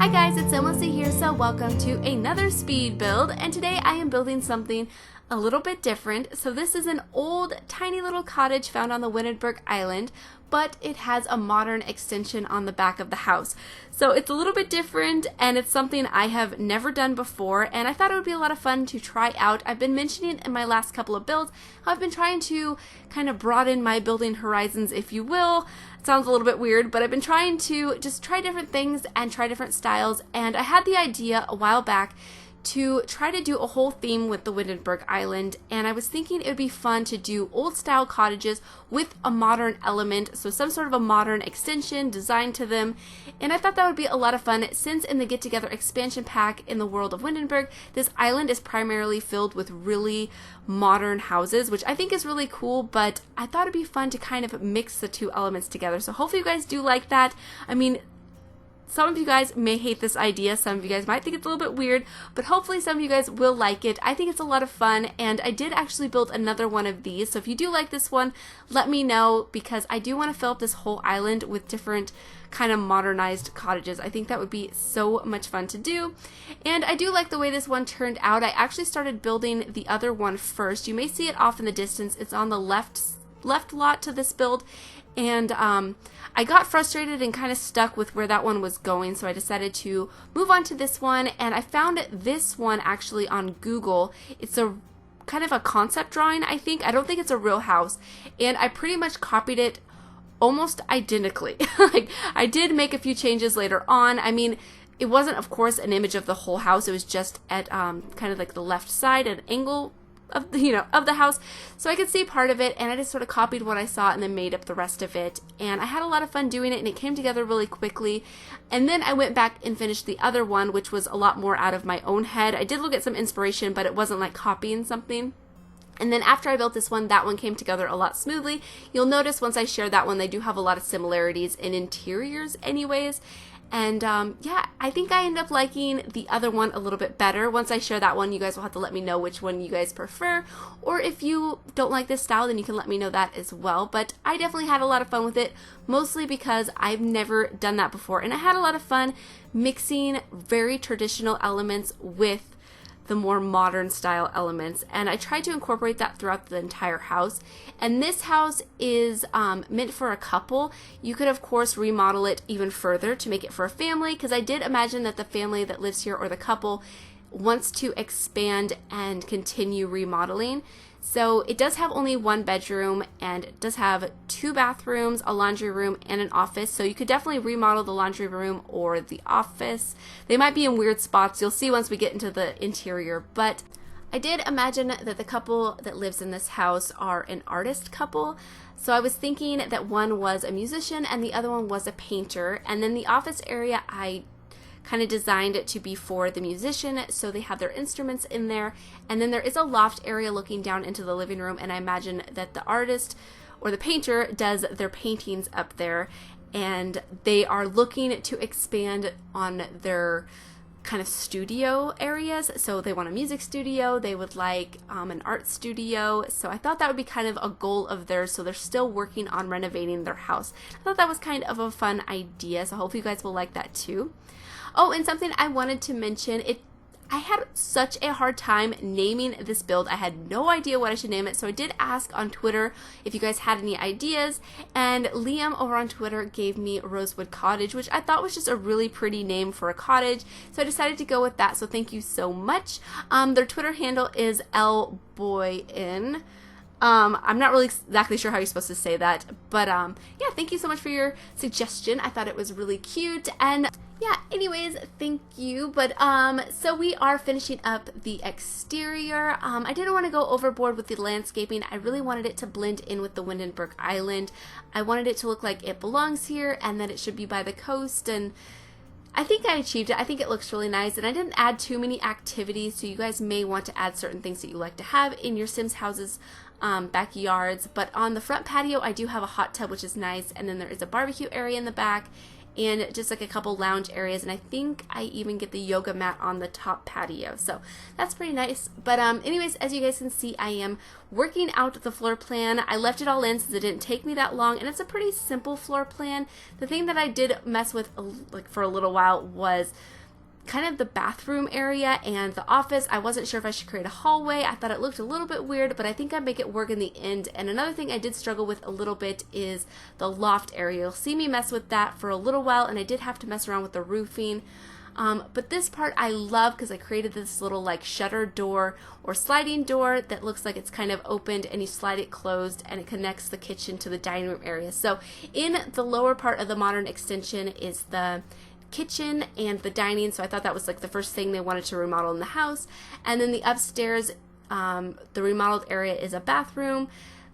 Hi guys, it's SimLicy here, so welcome to another speed build, and today I am building something a little bit different. So this is an old, tiny little cottage found on the Windenburg Island, but it has a modern extension on the back of the house. So it's a little bit different, and it's something I have never done before, and I thought it would be a lot of fun to try out. I've been mentioning in my last couple of builds how I've been trying to kind of broaden my building horizons, if you will. It sounds a little bit weird, but I've been trying to just try different things and try different styles, and I had the idea a while back to try to do a whole theme with the Windenburg Island, and I was thinking it would be fun to do old style cottages with a modern element, so some sort of a modern extension design to them, and I thought that would be a lot of fun since in the Get Together expansion pack in the world of Windenburg, this island is primarily filled with really modern houses, which I think is really cool, but I thought it'd be fun to kind of mix the two elements together. So hopefully you guys do like that. I mean, some of you guys may hate this idea, some of you guys might think it's a little bit weird, but hopefully some of you guys will like it. I think it's a lot of fun, and I did actually build another one of these, so if you do like this one, let me know, because I do want to fill up this whole island with different kind of modernized cottages. I think that would be so much fun to do, and I do like the way this one turned out. I actually started building the other one first. You may see it off in the distance. It's on the left lot to this build, and I got frustrated and kind of stuck with where that one was going, so I decided to move on to this one, and I found this one actually on Google. It's a kind of a concept drawing, I think. I don't think it's a real house, and I pretty much copied it almost identically. Like, I did make a few changes later on. I mean, it wasn't, of course, an image of the whole house. It was just at kind of like the left side, an angle of the house, so I could see part of it, and I just sort of copied what I saw and then made up the rest of it, and I had a lot of fun doing it, and it came together really quickly. And then I went back and finished the other one, which was a lot more out of my own head. I did look at some inspiration, but it wasn't like copying something. And then after I built this one, that one came together a lot smoothly. You'll notice once I share that one, they do have a lot of similarities in interiors anyways. And yeah, I think I end up liking the other one a little bit better. Once I share that one, you guys will have to let me know which one you guys prefer. Or if you don't like this style, then you can let me know that as well. But I definitely had a lot of fun with it, mostly because I've never done that before. And I had a lot of fun mixing very traditional elements with the more modern style elements, and I tried to incorporate that throughout the entire house. And this house is meant for a couple. You could of course remodel it even further to make it for a family, because I did imagine that the family that lives here or the couple wants to expand and continue remodeling. So it does have only one bedroom, and it does have 2 bathrooms, a laundry room, and an office. So you could definitely remodel the laundry room or the office. They might be in weird spots. You'll see once we get into the interior. But I did imagine that the couple that lives in this house are an artist couple. So I was thinking that one was a musician and the other one was a painter. And then the office area, I kind of designed it to be for the musician, so they have their instruments in there, and then there is a loft area looking down into the living room, and I imagine that the artist or the painter does their paintings up there, and they are looking to expand on their kind of studio areas. So they want a music studio, they would like an art studio, so I thought that would be kind of a goal of theirs, so they're still working on renovating their house. I thought that was kind of a fun idea, so I hope you guys will like that too. Oh, and something I wanted to mention, I had such a hard time naming this build. I had no idea what I should name it, so I did ask on Twitter if you guys had any ideas, and Liam over on Twitter gave me Rosewood Cottage, which I thought was just a really pretty name for a cottage, so I decided to go with that, so thank you so much. Their Twitter handle is lboyin. I'm not really exactly sure how you're supposed to say that, but yeah, thank you so much for your suggestion. I thought it was really cute, and yeah, anyways, thank you. But so we are finishing up the exterior. I didn't want to go overboard with the landscaping. I really wanted it to blend in with the Windenburg Island. I wanted it to look like it belongs here and that it should be by the coast, and I think I achieved it. I think it looks really nice, and I didn't add too many activities, so you guys may want to add certain things that you like to have in your Sims houses backyards. But on the front patio, I do have a hot tub, which is nice, and then there is a barbecue area in the back, and just like a couple lounge areas, and I think I even get the yoga mat on the top patio, so that's pretty nice. But anyways, as you guys can see, I am working out the floor plan. I left it all in since it didn't take me that long, and it's a pretty simple floor plan. The thing that I did mess with like for a little while was kind of the bathroom area and the office. I wasn't sure if I should create a hallway. I thought it looked a little bit weird, but I think I'd make it work in the end. And another thing I did struggle with a little bit is the loft area. You'll see me mess with that for a little while, and I did have to mess around with the roofing. But this part I love because I created this little like shutter door or sliding door that looks like it's kind of opened, and you slide it closed and it connects the kitchen to the dining room area. So in the lower part of the modern extension is the kitchen and the dining, so I thought that was like the first thing they wanted to remodel in the house. And then the upstairs, the remodeled area is a bathroom,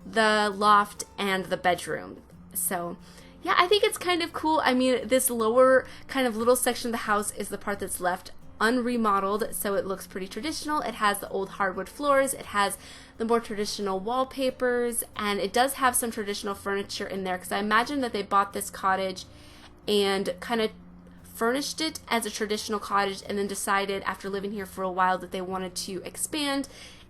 the loft, and the bedroom. So yeah, I think it's kind of cool. I mean, this lower kind of little section of the house is the part that's left unremodeled, so it looks pretty traditional. It has the old hardwood floors, it has the more traditional wallpapers, and it does have some traditional furniture in there, because I imagine that they bought this cottage and kind of furnished it as a traditional cottage, and then decided after living here for a while that they wanted to expand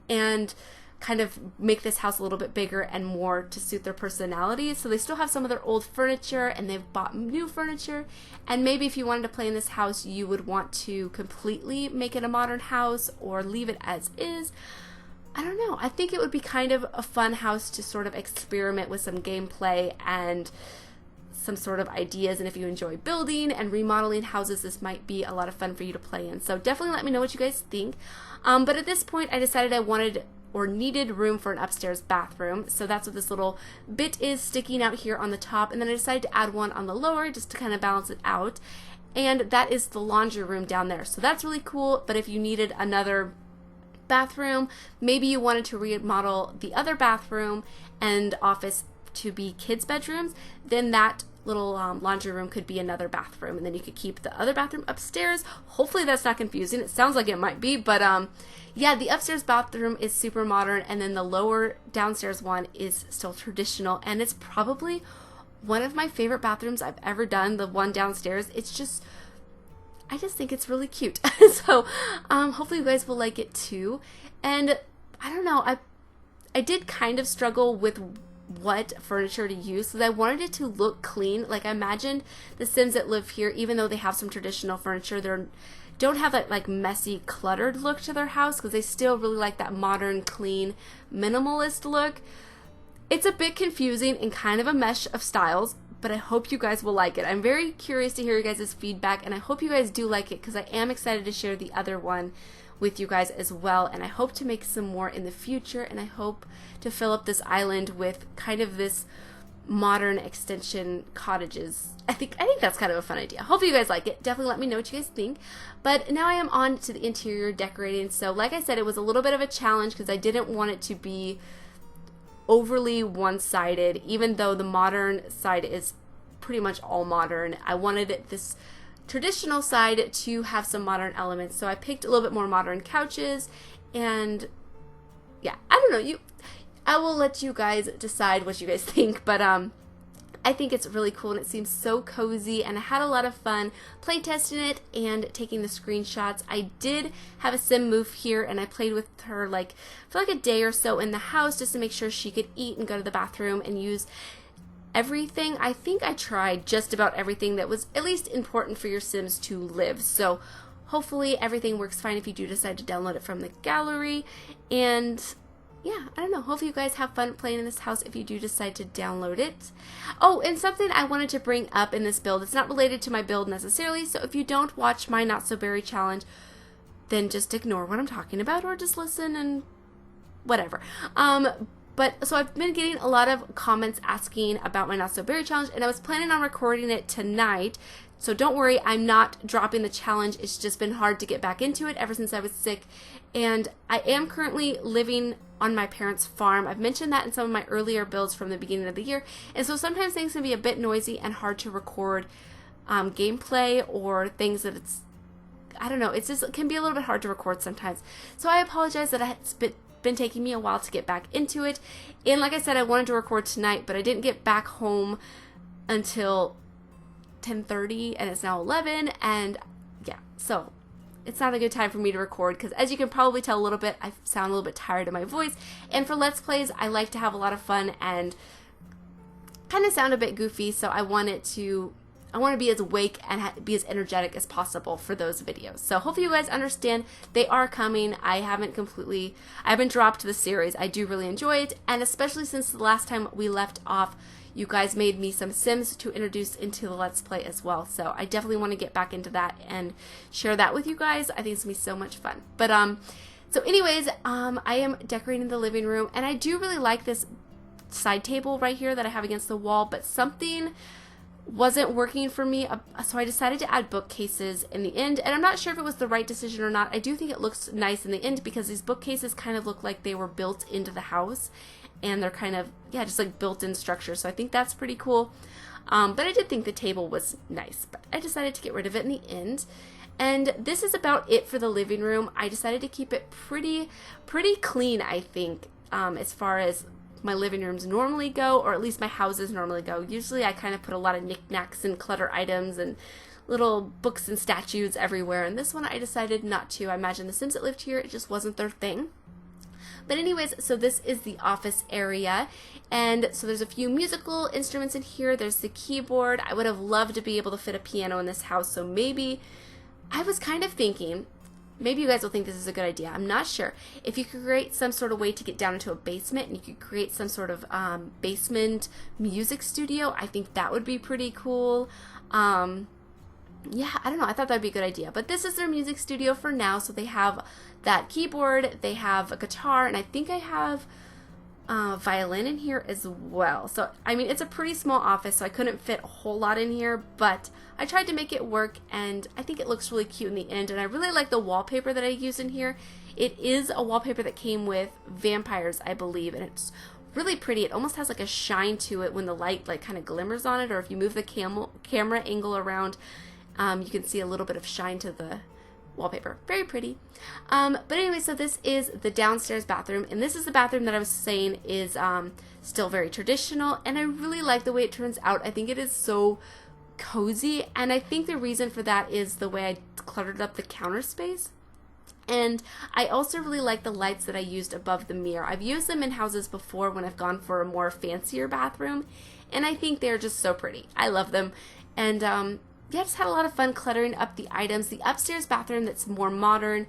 and kind of make this house a little bit bigger and more to suit their personalities. So they still have some of their old furniture, and they've bought new furniture. And maybe if you wanted to play in this house, you would want to completely make it a modern house or leave it as is. I don't know. I think it would be kind of a fun house to sort of experiment with some gameplay and some sort of ideas, and if you enjoy building and remodeling houses, this might be a lot of fun for you to play in. So definitely let me know what you guys think. But at this point, I decided I wanted or needed room for an upstairs bathroom, so that's what this little bit is sticking out here on the top, and then I decided to add one on the lower just to kind of balance it out, and that is the laundry room down there. So that's really cool. But if you needed another bathroom, maybe you wanted to remodel the other bathroom and office to be kids' bedrooms, then that little laundry room could be another bathroom, and then you could keep the other bathroom upstairs. Hopefully that's not confusing. It sounds like it might be, but yeah, the upstairs bathroom is super modern, and then the lower downstairs one is still traditional, and it's probably one of my favorite bathrooms I've ever done. The one downstairs, I just think it's really cute. So hopefully you guys will like it too. And I don't know, I did kind of struggle with what furniture to use, because I wanted it to look clean. Like, I imagined the Sims that live here, even though they have some traditional furniture, they don't have that like messy, cluttered look to their house, because they still really like that modern, clean, minimalist look. It's a bit confusing and kind of a mesh of styles, but I hope you guys will like it. I'm very curious to hear you guys' feedback, and I hope you guys do like it, because I am excited to share the other one with you guys as well, and I hope to make some more in the future, and I hope to fill up this island with kind of this modern extension cottages. I think that's kind of a fun idea. Hopefully you guys like it. Definitely let me know what you guys think. But now I am on to the interior decorating. So like I said, it was a little bit of a challenge because I didn't want it to be overly one-sided, even though the modern side is pretty much all modern. I wanted this traditional side to have some modern elements, so I picked a little bit more modern couches, and yeah, I don't know, I will let you guys decide what you guys think, but I think it's really cool, and it seems so cozy, and I had a lot of fun play testing it and taking the screenshots. I did have a Sim move here, and I played with her like for like a day or so in the house just to make sure she could eat and go to the bathroom and use everything. I think I tried just about everything that was at least important for your Sims to live. So hopefully everything works fine if you do decide to download it from the gallery. And yeah, I don't know. Hopefully you guys have fun playing in this house if you do decide to download it. Oh, and something I wanted to bring up in this build. It's not related to my build necessarily, so if you don't watch my Not So Berry challenge, then just ignore what I'm talking about, or just listen and whatever. But so I've been getting a lot of comments asking about my Not So Berry challenge, and I was planning on recording it tonight. So don't worry, I'm not dropping the challenge. It's just been hard to get back into it ever since I was sick. And I am currently living on my parents' farm. I've mentioned that in some of my earlier builds from the beginning of the year. And so sometimes things can be a bit noisy and hard to record gameplay or things that I don't know, it can be a little bit hard to record sometimes. So I apologize that it's been taking me a while to get back into it. And like I said, I wanted to record tonight, but I didn't get back home until 10:30 and it's now 11, and yeah, so it's not a good time for me to record because, as you can probably tell a little bit, I sound a little bit tired of my voice. And for Let's Plays, I like to have a lot of fun and kind of sound a bit goofy, so I want to be as awake and be as energetic as possible for those videos. So hopefully you guys understand they are coming. I haven't dropped the series. I do really enjoy it, and especially since the last time we left off, you guys made me some Sims to introduce into the Let's Play as well. So I definitely want to get back into that and share that with you guys. I think it's going to be so much fun. But so anyways, I am decorating the living room, and I do really like this side table right here that I have against the wall, but something wasn't working for me, so I decided to add bookcases in the end, and I'm not sure if it was the right decision or not. I do think it looks nice in the end because these bookcases kind of look like they were built into the house, and they're kind of, yeah, just like built-in structure, so I think that's pretty cool. But I did think the table was nice, but I decided to get rid of it in the end. And this is about it for the living room. I decided to keep it pretty clean, I think, as far as my living rooms normally go, or at least my houses normally go. Usually I kind of put a lot of knickknacks and clutter items and little books and statues everywhere, and this one I decided not to. I imagine the Sims that lived here, it just wasn't their thing. But anyways, so this is the office area, and so there's a few musical instruments in here. There's the keyboard. I would have loved to be able to fit a piano in this house, so maybe, I was kind of thinking, maybe you guys will think this is a good idea. I'm not sure. If you could create some sort of way to get down into a basement, and you could create some sort of basement music studio, I think that would be pretty cool. Yeah, I don't know. I thought that would be a good idea. But this is their music studio for now. So they have that keyboard, they have a guitar, and I think I have a violin in here as well. So, I mean, it's a pretty small office, so I couldn't fit a whole lot in here, but I tried to make it work, and I think it looks really cute in the end. And I really like the wallpaper that I used in here. It is a wallpaper that came with vampires, I believe, and it's really pretty. It almost has like a shine to it when the light like kind of glimmers on it, or if you move the camera angle around, you can see a little bit of shine to the wallpaper. Very pretty. But anyway, so this is the downstairs bathroom, and this is the bathroom that I was saying is still very traditional, and I really like the way it turns out. I think it is so cozy, and I think the reason for that is the way I cluttered up the counter space. And I also really like the lights that I used above the mirror. I've used them in houses before when I've gone for a more fancier bathroom, and I think they're just so pretty. I love them. And yeah, I just had a lot of fun cluttering up the items. The upstairs bathroom that's more modern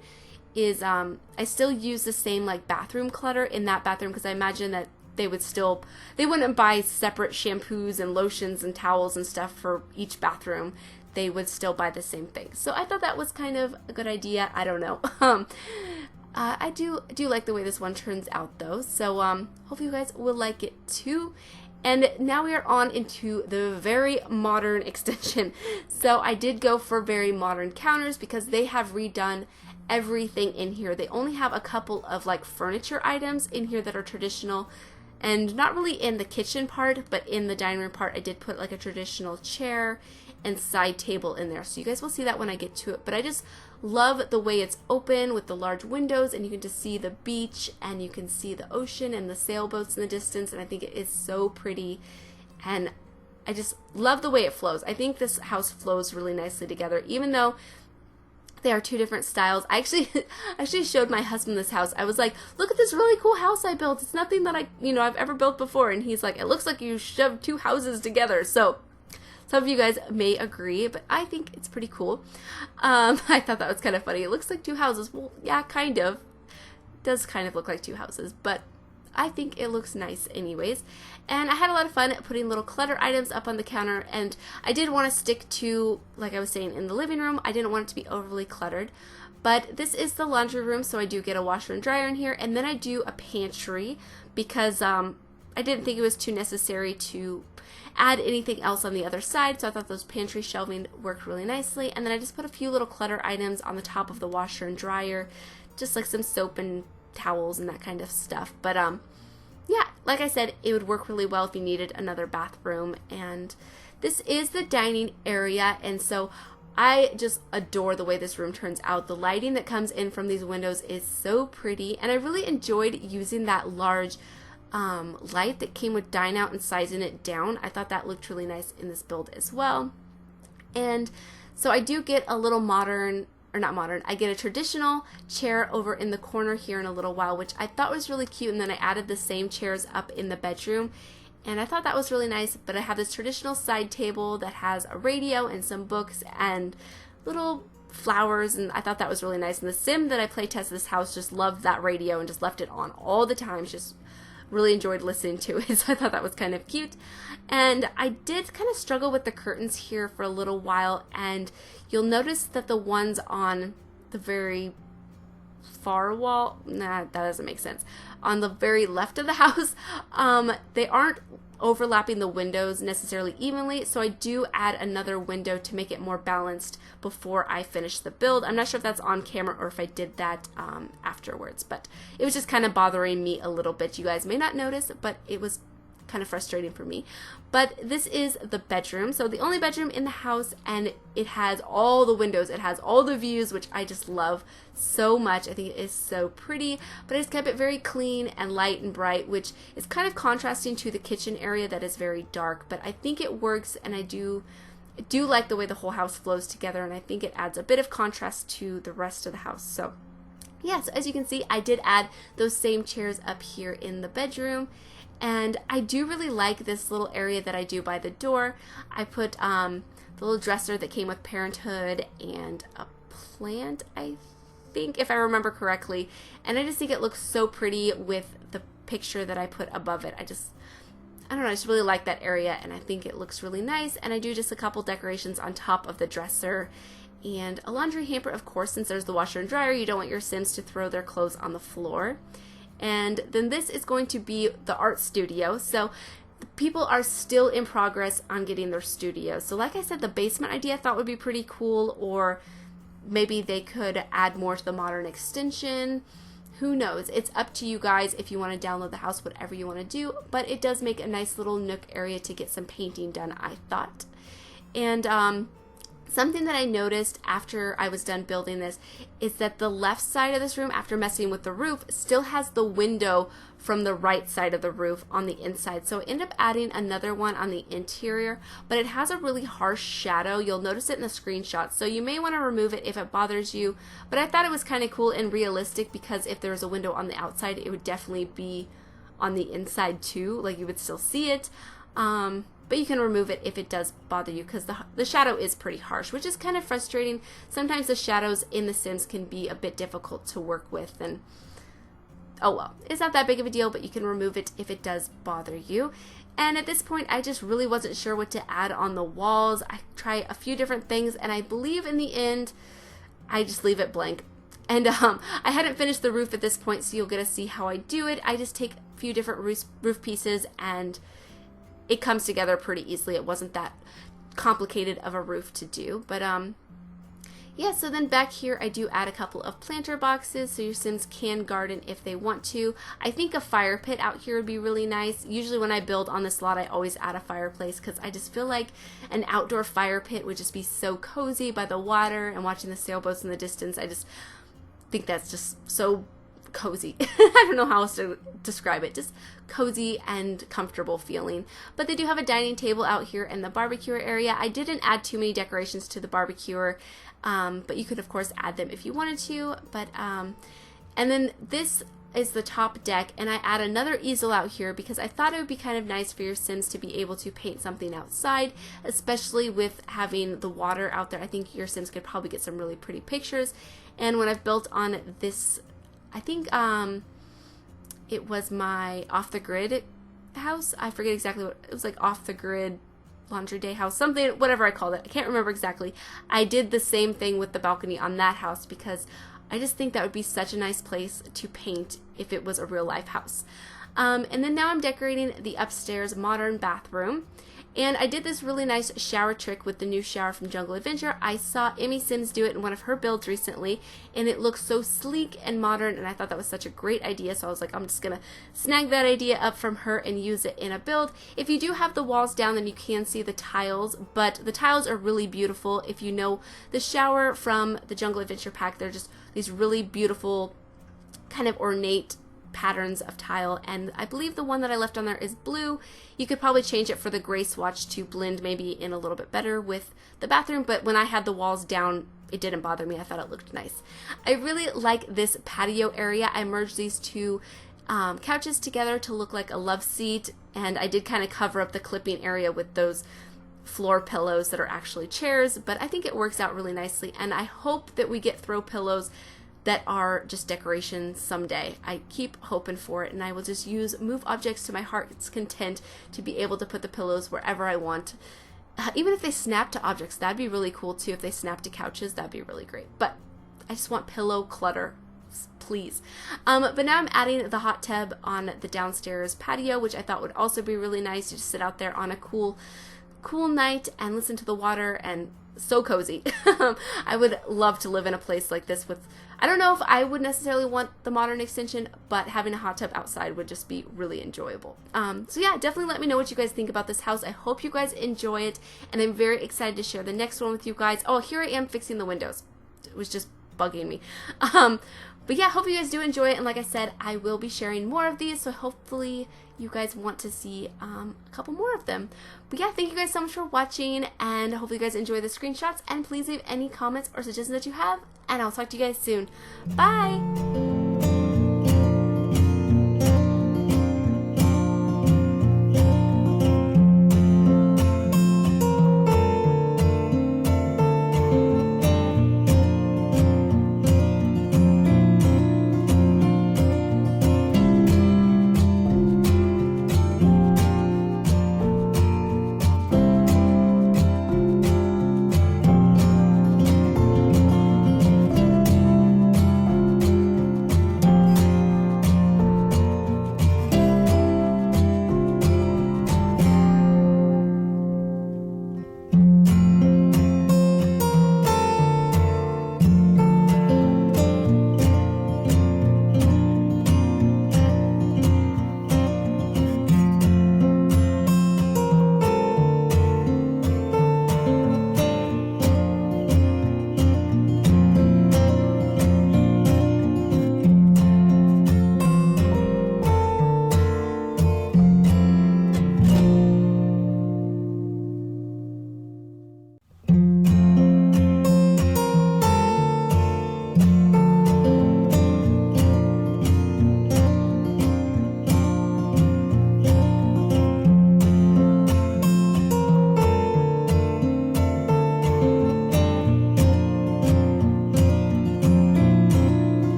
is, I still use the same like bathroom clutter in that bathroom because I imagine that they wouldn't buy separate shampoos and lotions and towels and stuff for each bathroom. They would still buy the same thing. So I thought that was kind of a good idea. I don't know. I do like the way this one turns out though. So hopefully you guys will like it too. And now we are on into the very modern extension. So I did go for very modern counters because they have redone everything in here. They only have a couple of like furniture items in here that are traditional, and not really in the kitchen part, but in the dining room part I did put like a traditional chair and side table in there. So you guys will see that when I get to it. But I just love the way it's open with the large windows, and you can just see the beach, and you can see the ocean and the sailboats in the distance, and I think it is so pretty, and I just love the way it flows. I think this house flows really nicely together, even though they are two different styles. I actually showed my husband this house. I was like, look at this really cool house I built. It's nothing that I've ever built before. And he's like, it looks like you shoved two houses together. So some of you guys may agree, but I think it's pretty cool. I thought that was kind of funny. It looks like two houses. Well, yeah, kind of. It does kind of look like two houses, but I think it looks nice anyways. And I had a lot of fun putting little clutter items up on the counter, and I did want to stick to, like I was saying, in the living room. I didn't want it to be overly cluttered. But this is the laundry room, so I do get a washer and dryer in here, and then I do a pantry because I didn't think it was too necessary to add anything else on the other side, so I thought those pantry shelving worked really nicely. And then I just put a few little clutter items on the top of the washer and dryer, just like some soap and towels and that kind of stuff. But yeah, like I said, it would work really well if you needed another bathroom. And this is the dining area, and so I just adore the way this room turns out. The lighting that comes in from these windows is so pretty, and I really enjoyed using that large light that came with dine out and sizing it down. I thought that looked really nice in this build as well. And so I do get a little modern, or not modern, I get a traditional chair over in the corner here in a little while, which I thought was really cute. And then I added the same chairs up in the bedroom, and I thought that was really nice. But I have this traditional side table that has a radio and some books and little flowers, and I thought that was really nice. And the sim that I play tested this house just loved that radio and just left it on all the time. She just really enjoyed listening to it, so I thought that was kind of cute. And I did kind of struggle with the curtains here for a little while, and you'll notice that the ones on the very far wall, that doesn't make sense, on the very left of the house, they aren't overlapping the windows necessarily evenly, so I do add another window to make it more balanced before I finish the build. I'm not sure if that's on camera or if I did that afterwards, but it was just kind of bothering me a little bit. You guys may not notice, but it was kind of frustrating for me. But this is the bedroom, so the only bedroom in the house, and it has all the windows, it has all the views, which I just love so much. I think it is so pretty, but I just kept it very clean and light and bright, which is kind of contrasting to the kitchen area that is very dark, but I think it works, and I do like the way the whole house flows together, and I think it adds a bit of contrast to the rest of the house. So yeah, so as you can see, I did add those same chairs up here in the bedroom. And I do really like this little area that I do by the door. I put the little dresser that came with Parenthood and a plant, I think, if I remember correctly. And I just think it looks so pretty with the picture that I put above it. I don't know, I just really like that area, and I think it looks really nice. And I do just a couple decorations on top of the dresser. And a laundry hamper, of course, since there's the washer and dryer, you don't want your Sims to throw their clothes on the floor. And then this is going to be the art studio. So the people are still in progress on getting their studio. So like I said, the basement idea I thought would be pretty cool, or maybe they could add more to the modern extension. Who knows? It's up to you guys if you want to download the house, whatever you want to do. But it does make a nice little nook area to get some painting done, I thought. And something that I noticed after I was done building this is that the left side of this room, after messing with the roof, still has the window from the right side of the roof on the inside. So I ended up adding another one on the interior, but it has a really harsh shadow. You'll notice it in the screenshot, so you may want to remove it if it bothers you. But I thought it was kind of cool and realistic, because if there was a window on the outside, it would definitely be on the inside too. Like, you would still see it. But you can remove it if it does bother you, because the shadow is pretty harsh, which is kind of frustrating. Sometimes the shadows in The Sims can be a bit difficult to work with, and oh well, it's not that big of a deal, but you can remove it if it does bother you. And at this point, I just really wasn't sure what to add on the walls. I tried a few different things, and I believe in the end, I just leave it blank. And I hadn't finished the roof at this point, so you'll get to see how I do it. I just take a few different roof pieces, and it comes together pretty easily. It wasn't that complicated of a roof to do. But yeah, so then back here I do add a couple of planter boxes so your Sims can garden if they want to. I think a fire pit out here would be really nice. Usually when I build on this lot, I always add a fireplace, because I just feel like an outdoor fire pit would just be so cozy by the water and watching the sailboats in the distance. I just think that's just so cozy. I don't know how else to describe it. Just cozy and comfortable feeling. But they do have a dining table out here in the barbecue area. I didn't add too many decorations to the barbecue, but you could of course add them if you wanted to. But and then this is the top deck, and I add another easel out here because I thought it would be kind of nice for your Sims to be able to paint something outside, especially with having the water out there. I think your Sims could probably get some really pretty pictures. And when I've built on this, I think it was my off-the-grid house. I forget exactly what it was, like off-the-grid laundry day house, something, whatever I called it. I can't remember exactly. I did the same thing with the balcony on that house because I just think that would be such a nice place to paint if it was a real-life house. And then now I'm decorating the upstairs modern bathroom. And I did this really nice shower trick with the new shower from Jungle Adventure. I saw Emmy Sims do it in one of her builds recently, and it looks so sleek and modern, and I thought that was such a great idea, so I was like, I'm just going to snag that idea up from her and use it in a build. If you do have the walls down, then you can see the tiles, but the tiles are really beautiful. If you know the shower from the Jungle Adventure pack, they're just these really beautiful, kind of ornate patterns of tile, and I believe the one that I left on there is blue. You could probably change it for the gray swatch to blend maybe in a little bit better with the bathroom, but when I had the walls down, it didn't bother me. I thought it looked nice. I really like this patio area. I merged these two couches together to look like a love seat, and I did kind of cover up the clipping area with those floor pillows that are actually chairs, but I think it works out really nicely, and I hope that we get throw pillows that are just decorations someday. I keep hoping for it, and I will just move objects to my heart's content to be able to put the pillows wherever I want. Even if they snap to objects, that'd be really cool too. If they snap to couches, that'd be really great. But I just want pillow clutter, please. But now I'm adding the hot tub on the downstairs patio, which I thought would also be really nice to just sit out there on a cool night and listen to the water, and so cozy. I would love to live in a place like this with, I don't know if I would necessarily want the modern extension, but having a hot tub outside would just be really enjoyable. So yeah, definitely let me know what you guys think about this house. I hope you guys enjoy it, and I'm very excited to share the next one with you guys. Oh, here I am fixing the windows. It was just bugging me. But yeah, hope you guys do enjoy it, and like I said, I will be sharing more of these, so hopefully you guys want to see a couple more of them. But yeah, thank you guys so much for watching, and hopefully you guys enjoy the screenshots, and please leave any comments or suggestions that you have, and I'll talk to you guys soon. Bye!